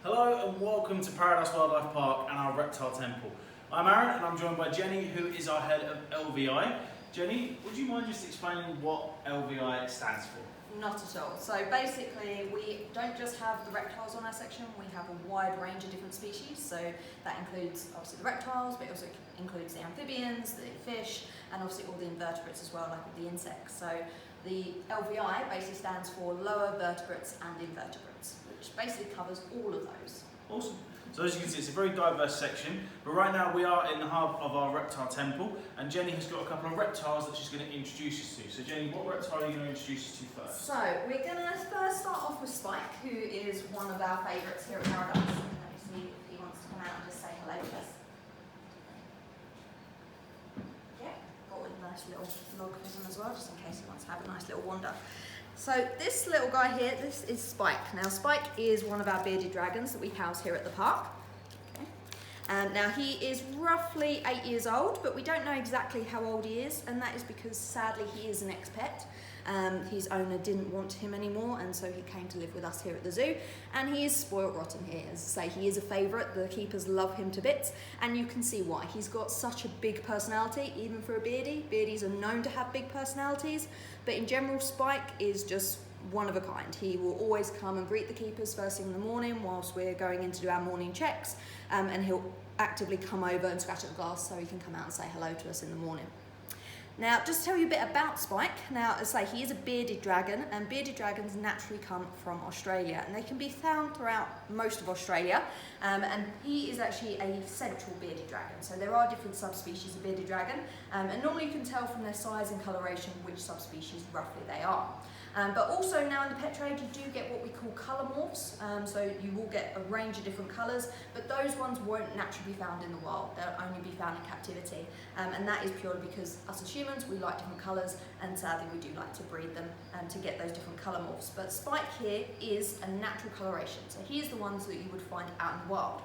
Hello and welcome to Paradise Wildlife Park and our reptile temple. I'm Aaron and I'm joined by Jenny, who is our head of LVI. Jenny, would you mind just explaining what LVI stands for? Not at all. So basically we don't just have the reptiles on our section, we have a wide range of different species. So that includes obviously the reptiles, but it also includes the amphibians, the fish, and obviously all the invertebrates as well, like the insects. So the LVI basically stands for lower vertebrates and invertebrates, which basically covers all of those. Awesome. So as you can see, it's a very diverse section, but right now we are in the hub of our reptile temple, and Jenny has got a couple of reptiles that she's going to introduce us to. So Jenny, what reptile are you going to introduce us to first? So we're going to first start off with Spike, who is one of our favourites here at Paradise. Let me see if he wants to come out and just say hello to us. Yeah, got a nice little log for him as well, just in case he wants to have a nice little wander. So this little guy here, this is Spike. Now Spike is one of our bearded dragons that we house here at the park. Okay. Now he is roughly 8 years old, but we don't know exactly how old he is, and that is because sadly he is an ex-pet. His owner didn't want him anymore, and so he came to live with us here at the zoo, and he is spoiled rotten here. As I say, he is a favourite, the keepers love him to bits, and you can see why. He's got such a big personality, even for a beardie. Beardies are known to have big personalities, but in general Spike is just one of a kind. He will always come and greet the keepers first thing in the morning whilst we're going in to do our morning checks, and he'll actively come over and scratch at the glass so he can come out and say hello to us in the morning. Now, just to tell you a bit about Spike. Now, as I say, he is a bearded dragon, and bearded dragons naturally come from Australia, and they can be found throughout most of Australia, and he is actually a central bearded dragon. So there are different subspecies of bearded dragon, and normally you can tell from their size and coloration which subspecies roughly they are. But also now in the pet trade you do get what we call colour morphs, so you will get a range of different colours, but those ones won't naturally be found in the wild, they'll only be found in captivity, and that is purely because us as humans, we like different colours, and sadly we do like to breed them to get those different colour morphs. But Spike here is a natural coloration, so he is the ones that you would find out in the wild.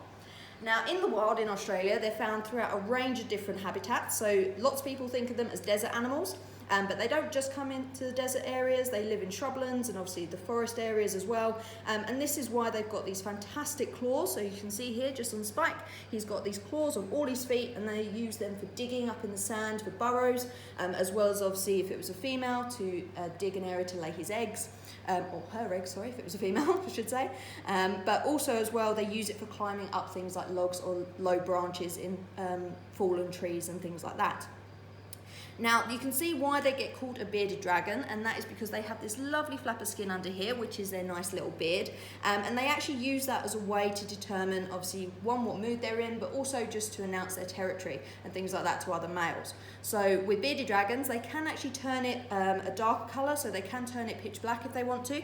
Now in the wild in Australia they're found throughout a range of different habitats, so lots of people think of them as desert animals. But they don't just come into the desert areas, they live in shrublands and obviously the forest areas as well. And this is why they've got these fantastic claws. So you can see here just on Spike, he's got these claws on all his feet, and they use them for digging up in the sand for burrows, as well as obviously if it was a female to dig an area to lay his eggs. Or her eggs, sorry, if it was a female, I should say. But also as well, they use it for climbing up things like logs or low branches in fallen trees and things like that. Now you can see why they get called a bearded dragon, and that is because they have this lovely flap of skin under here, which is their nice little beard, and they actually use that as a way to determine obviously one, what mood they're in, but also just to announce their territory and things like that to other males. So with bearded dragons they can actually turn it a darker colour, so they can turn it pitch black if they want to,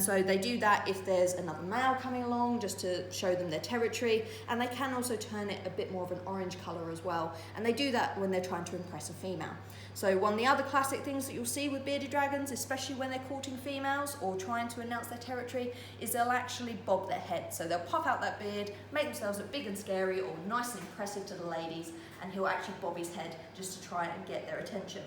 so they do that if there's another male coming along just to show them their territory, and they can also turn it a bit more of an orange colour as well, and they do that when they're trying to impress a female. So one of the other classic things that you'll see with bearded dragons, especially when they're courting females or trying to announce their territory, is they'll actually bob their head. So they'll pop out that beard, make themselves look big and scary or nice and impressive to the ladies, and he'll actually bob his head just to try and get their attention.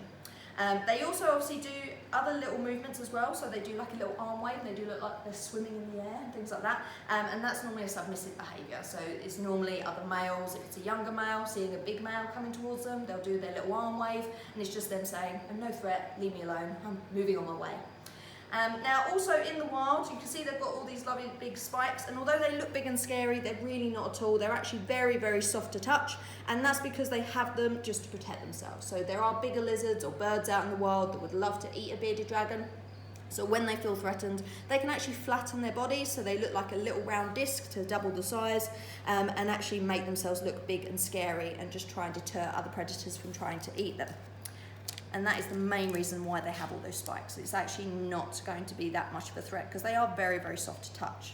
They also obviously do other little movements as well, so they do like a little arm wave, and they do look like they're swimming in the air and things like that, and that's normally a submissive behaviour. So it's normally other males, if it's a younger male seeing a big male coming towards them, they'll do their little arm wave, and it's just them saying, I'm no threat, leave me alone, I'm moving on my way. Now also in the wild you can see they've got all these lovely big spikes, and although they look big and scary, they're really not at all. They're actually very, very soft to touch, and that's because they have them just to protect themselves. So there are bigger lizards or birds out in the wild that would love to eat a bearded dragon. So when they feel threatened, they can actually flatten their bodies so they look like a little round disc to double the size, and actually make themselves look big and scary and just try and deter other predators from trying to eat them. And that is the main reason why they have all those spikes. It's actually not going to be that much of a threat because they are very, very soft to touch.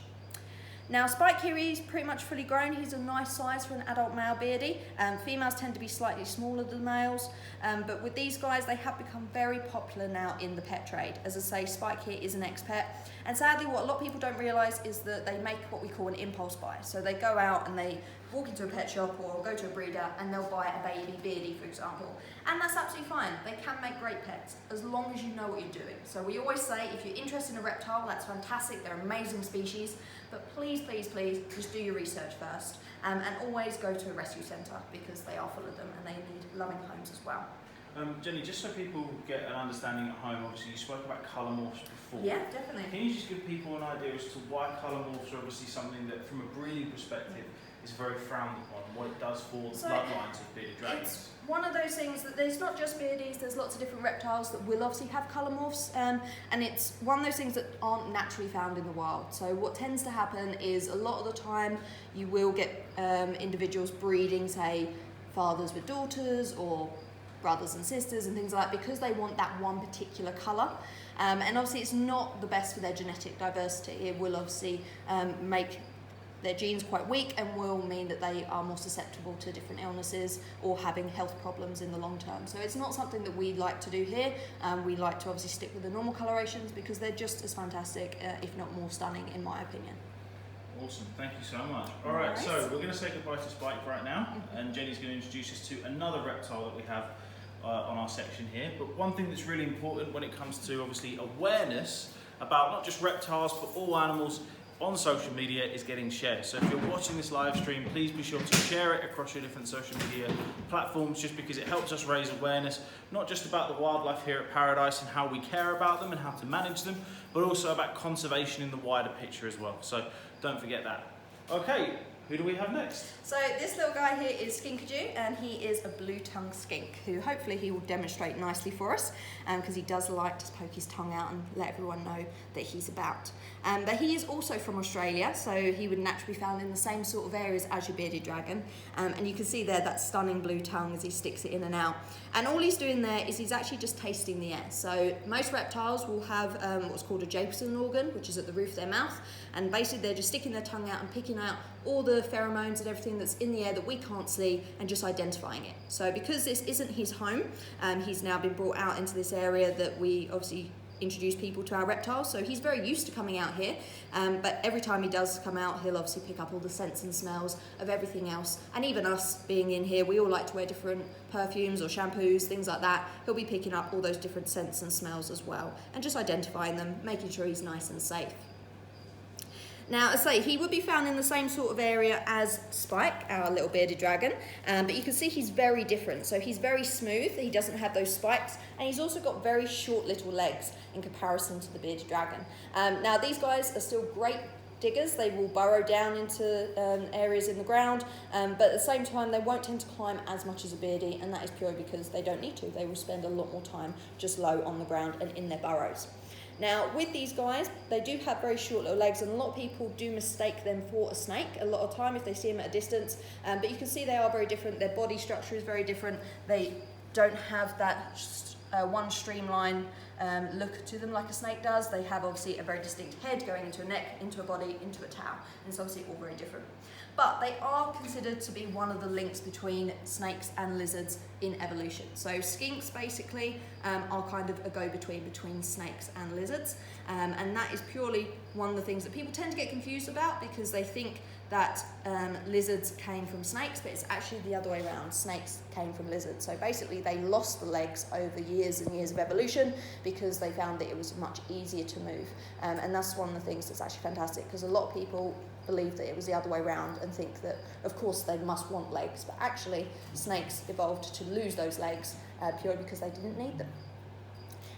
Now Spike here, he's pretty much fully grown. He's a nice size for an adult male beardie. Females tend to be slightly smaller than males, but with these guys they have become very popular now in the pet trade. As I say, Spike here is an ex-pet, And sadly, what a lot of people don't realise is that they make what we call an impulse buy. So they go out and they walk into a pet shop or go to a breeder and they'll buy a baby beardie, for example. And that's absolutely fine. They can make great pets as long as you know what you're doing. So we always say, if you're interested in a reptile, that's fantastic. They're amazing species. But please, please, please, just do your research first. And always go to a rescue centre because they are full of them and they need loving homes as well. Jenny, just so people get an understanding at home, obviously you spoke about colour morphs before. Yeah, definitely. Can you just give people an idea as to why colour morphs are obviously something that, from a breeding perspective, is very frowned upon, and what it does for the bloodlines of bearded dragons? It's one of those things that there's not just beardies, there's lots of different reptiles that will obviously have colour morphs, and it's one of those things that aren't naturally found in the wild. So what tends to happen is a lot of the time you will get individuals breeding, say, fathers with daughters or brothers and sisters and things like that because they want that one particular colour. And obviously it's not the best for their genetic diversity. It will obviously make their genes quite weak and will mean that they are more susceptible to different illnesses or having health problems in the long term. So it's not something that we like to do here. We like to obviously stick with the normal colorations because they're just as fantastic, if not more stunning, in my opinion. Awesome, thank you so much. All right, so we're going to say goodbye to Spike right now, and Jenny's going to introduce us to another reptile that we have on our section here. But one thing that's really important when it comes to obviously awareness about not just reptiles but all animals on social media is getting shared. So if you're watching this live stream, please be sure to share it across your different social media platforms, just because it helps us raise awareness, not just about the wildlife here at Paradise and how we care about them and how to manage them, but also about conservation in the wider picture as well. So don't forget that. Okay, who do we have next? So this little guy here is Skinkajou, and he is a blue-tongued skink, who hopefully he will demonstrate nicely for us, because he does like to poke his tongue out and let everyone know that he's about. But he is also from Australia, so he would naturally be found in the same sort of areas as your bearded dragon. And you can see there that stunning blue tongue as he sticks it in and out. And all he's doing there is he's actually just tasting the air. So most reptiles will have what's called a Jacobson organ, which is at the roof of their mouth. And basically they're just sticking their tongue out and picking out all the pheromones and everything that's in the air that we can't see and just identifying it. So because this isn't his home, he's now been brought out into this area that we obviously introduce people to our reptiles, so he's very used to coming out here, but every time he does come out, he'll obviously pick up all the scents and smells of everything else. And even us being in here, we all like to wear different perfumes or shampoos, things like that. He'll be picking up all those different scents and smells as well, and just identifying them, making sure he's nice and safe. Now, as I say, he would be found in the same sort of area as Spike, our little bearded dragon, but you can see he's very different. So he's very smooth, he doesn't have those spikes, and he's also got very short little legs in comparison to the bearded dragon. Now, these guys are still great diggers. They will burrow down into areas in the ground, but at the same time, they won't tend to climb as much as a beardie, and that is purely because they don't need to. They will spend a lot more time just low on the ground and in their burrows. Now, with these guys, they do have very short little legs, and a lot of people do mistake them for a snake a lot of time if they see them at a distance, but you can see they are very different. Their body structure is very different. They don't have that one streamline look to them like a snake does. They have obviously a very distinct head going into a neck, into a body, into a tail, and it's obviously all very different. But they are considered to be one of the links between snakes and lizards in evolution. So skinks basically are kind of a go-between between snakes and lizards, and that is purely one of the things that people tend to get confused about, because they think that lizards came from snakes, but it's actually the other way around. Snakes came from lizards. So basically they lost the legs over years and years of evolution because they found that it was much easier to move, and that's one of the things that's actually fantastic, because a lot of people believe that it was the other way around and think that of course they must want legs, but actually snakes evolved to lose those legs purely because they didn't need them.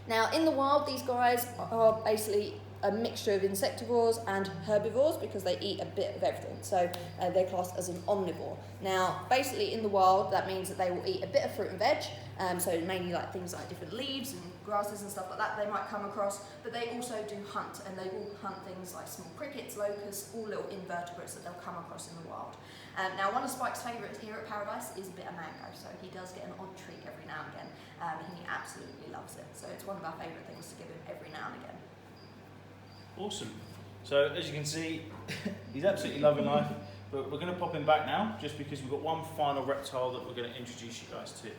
Now in the wild, these guys are basically a mixture of insectivores and herbivores because they eat a bit of everything. So they're classed as an omnivore. Now basically in the wild, that means that they will eat a bit of fruit and veg, so mainly like things like different leaves and grasses and stuff like that they might come across, but they also do hunt, and they will hunt things like small crickets, locusts, all little invertebrates that they'll come across in the wild. Now one of Spike's favourites here at Paradise is a bit of mango, so he does get an odd treat every now and again, and he absolutely loves it. So it's one of our favourite things to give him every now and again. Awesome. So as you can see, he's absolutely loving life, but we're going to pop him back now just because we've got one final reptile that we're going to introduce you guys to.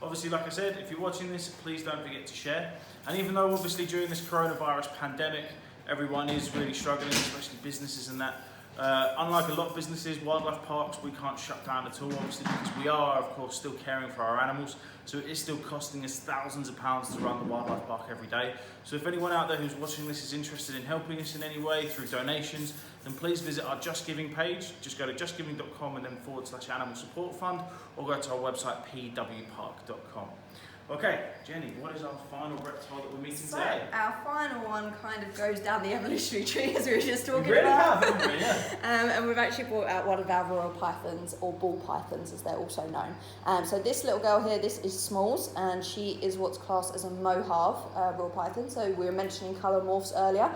Obviously, like I said, if you're watching this, please don't forget to share. And even though obviously during this coronavirus pandemic, everyone is really struggling, especially businesses and that. Unlike a lot of businesses, wildlife parks, we can't shut down at all, obviously, because we are, of course, still caring for our animals. So it is still costing us thousands of pounds to run the wildlife park every day. So if anyone out there who's watching this is interested in helping us in any way through donations, then please visit our Just Giving page. Just go to justgiving.com and then /animal support fund, or go to our website pwpark.com. Okay, Jenny, what is our final reptile that we're meeting today? Our final one kind of goes down the evolutionary tree, as we were just talking really about. Have, haven't we? Yeah. And we've actually brought out one of our royal pythons, or ball pythons as they're also known. So this little girl here, this is Smalls, and she is what's classed as a Mohave royal python. So we were mentioning colour morphs earlier.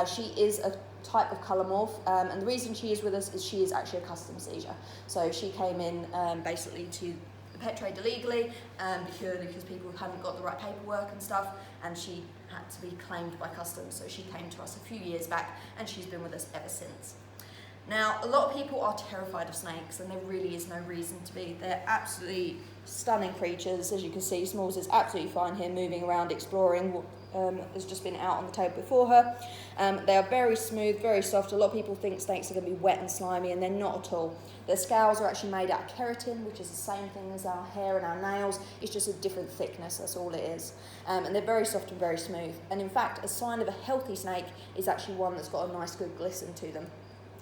She is a type of colour morph, and the reason she is with us is she is actually a custom seizure. So she came in basically to pet trade illegally because people hadn't got the right paperwork and stuff, and she had to be claimed by customs. So she came to us a few years back, and she's been with us ever since. Now, a lot of people are terrified of snakes, and there really is no reason to be. They're absolutely stunning creatures. As you can see, Smalls is absolutely fine here, moving around, exploring. Has just been out on the table before her. They are very smooth, very soft. A lot of people think snakes are going to be wet and slimy, and they're not at all. Their scales are actually made out of keratin, which is the same thing as our hair and our nails. It's just a different thickness, that's all it is. And they're very soft and very smooth. And in fact, a sign of a healthy snake is actually one that's got a nice good glisten to them,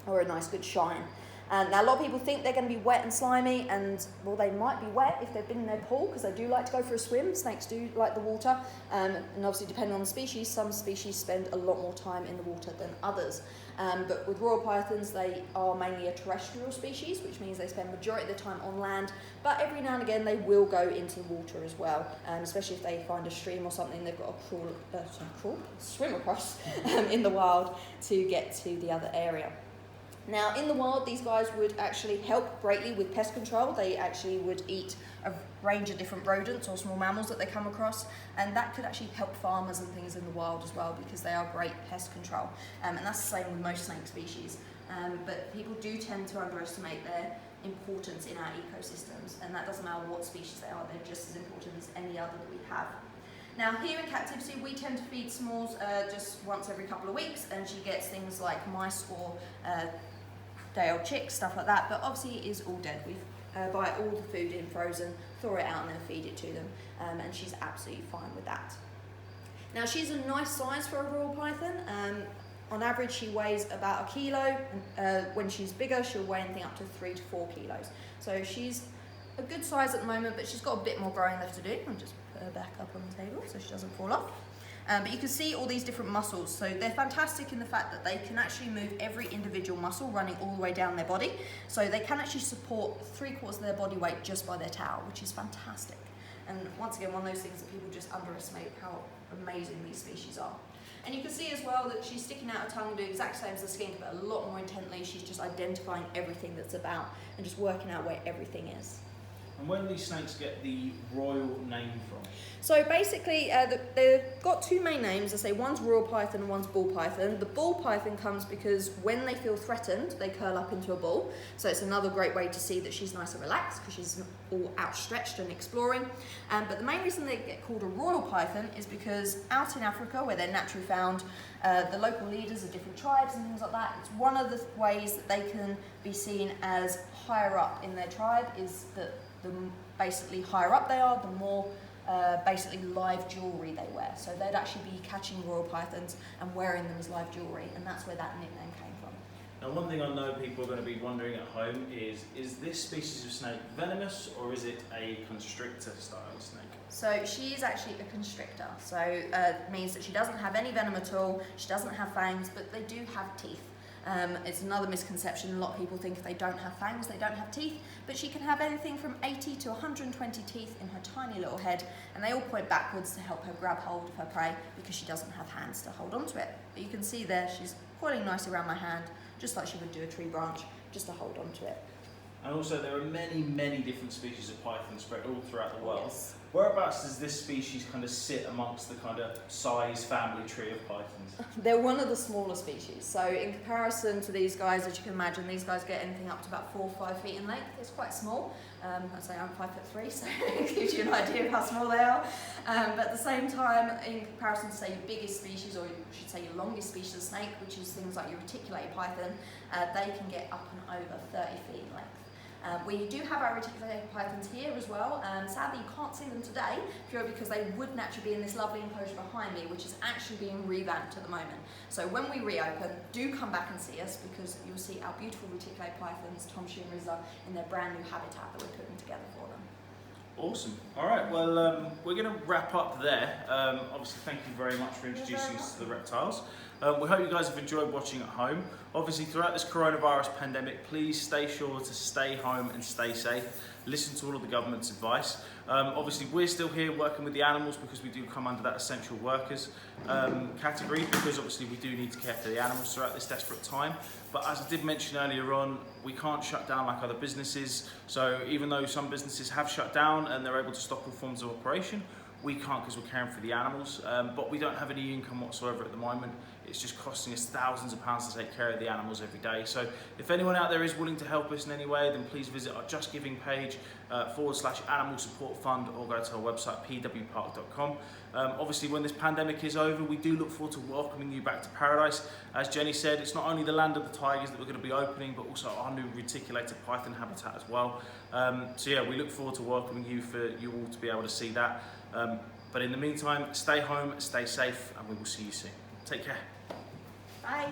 or a nice good shine. Now, a lot of people think they're going to be wet and slimy, and well, they might be wet if they've been in their pool, because they do like to go for a swim. Snakes do like the water, and obviously depending on the species, some species spend a lot more time in the water than others. But with royal pythons, they are mainly a terrestrial species, which means they spend the majority of the time on land, but every now and again they will go into the water as well, especially if they find a stream or something they've got to swim across in the wild to get to the other area. Now, in the wild, these guys would actually help greatly with pest control. They actually would eat a range of different rodents or small mammals that they come across, and that could actually help farmers and things in the wild as well, because they are great pest control. And that's the same with most snake species. But people do tend to underestimate their importance in our ecosystems, and that doesn't matter what species they are, they're just as important as any other that we have. Now, here in captivity, we tend to feed Smalls just once every couple of weeks, and she gets things like mice or day-old chicks, stuff like that, but obviously it is all dead. We buy all the food in frozen, thaw it out and then feed it to them, and she's absolutely fine with that. Now, she's a nice size for a royal python. On average, she weighs about 1 kilo. When she's bigger, she'll weigh anything up to 3 to 4 kilos. So she's a good size at the moment, but she's got a bit more growing left to do. I'll just put her back up on the table so she doesn't fall off. But you can see all these different muscles. So they're fantastic in the fact that they can actually move every individual muscle running all the way down their body. So they can actually support 3/4 of their body weight just by their tail, which is fantastic. And once again, one of those things that people just underestimate how amazing these species are. And you can see as well that she's sticking out her tongue, doing the exact same as the skink, but a lot more intently. She's just identifying everything that's about and just working out where everything is. And where do these snakes get the royal name from? So basically, they've got two main names. I say one's royal python and one's ball python. The ball python comes because when they feel threatened, they curl up into a ball. So it's another great way to see that she's nice and relaxed, because she's all outstretched and exploring. But the main reason they get called a royal python is because out in Africa, where they're naturally found, the local leaders of different tribes and things like that, it's one of the ways that they can be seen as higher up in their tribe, is that the basically higher up they are, the more basically live jewellery they wear. So they'd actually be catching royal pythons and wearing them as live jewellery, and that's where that nickname came from. Now, one thing I know people are going to be wondering at home is this species of snake venomous, or is it a constrictor style snake? So she is actually a constrictor, so it means that she doesn't have any venom at all, she doesn't have fangs, but they do have teeth. It's another misconception. A lot of people think if they don't have fangs, they don't have teeth, but she can have anything from 80 to 120 teeth in her tiny little head, and they all point backwards to help her grab hold of her prey, because she doesn't have hands to hold onto it. But you can see there, she's coiling nicely around my hand, just like she would do a tree branch, just to hold onto it. And also, there are many, many different species of python spread all throughout the world. Yes. Whereabouts does this species kind of sit amongst the kind of size family tree of pythons? They're one of the smaller species. So in comparison to these guys, as you can imagine, these guys get anything up to about 4 or 5 feet in length. It's quite small. I'd say I'm 5'3", so it gives you an idea of how small they are. But at the same time, in comparison to say your biggest species, or you should say your longest species of snake, which is things like your reticulated python, they can get up and over 30 feet in length. We do have our reticulated pythons here as well. Sadly, you can't see them today, purely because they would naturally be in this lovely enclosure behind me, which is actually being revamped at the moment. So when we reopen, do come back and see us, because you'll see our beautiful reticulated pythons, Tom Shoe and Rizla, in their brand new habitat that we're putting together for them. Awesome. All right, well, we're going to wrap up there. Obviously, thank you very much for introducing us to the reptiles. We hope you guys have enjoyed watching at home. Obviously, throughout this coronavirus pandemic, please stay sure to stay home and stay safe. Listen to all of the government's advice. Obviously, we're still here working with the animals because we do come under that essential workers category, because obviously we do need to care for the animals throughout this desperate time. But as I did mention earlier on, we can't shut down like other businesses. So even though some businesses have shut down and they're able to stop all forms of operation, we can't, because we're caring for the animals. But we don't have any income whatsoever at the moment. It's just costing us thousands of pounds to take care of the animals every day. So if anyone out there is willing to help us in any way, then please visit our Just Giving page /Animal Support Fund, or go to our website pwpark.com. Obviously, when this pandemic is over, we do look forward to welcoming you back to paradise. As Jenny said, it's not only the land of the tigers that we're going to be opening, but also our new reticulated python habitat as well. So yeah, we look forward to welcoming you, for you all to be able to see that. But in the meantime, stay home, stay safe, and we will see you soon. Take care. Bye.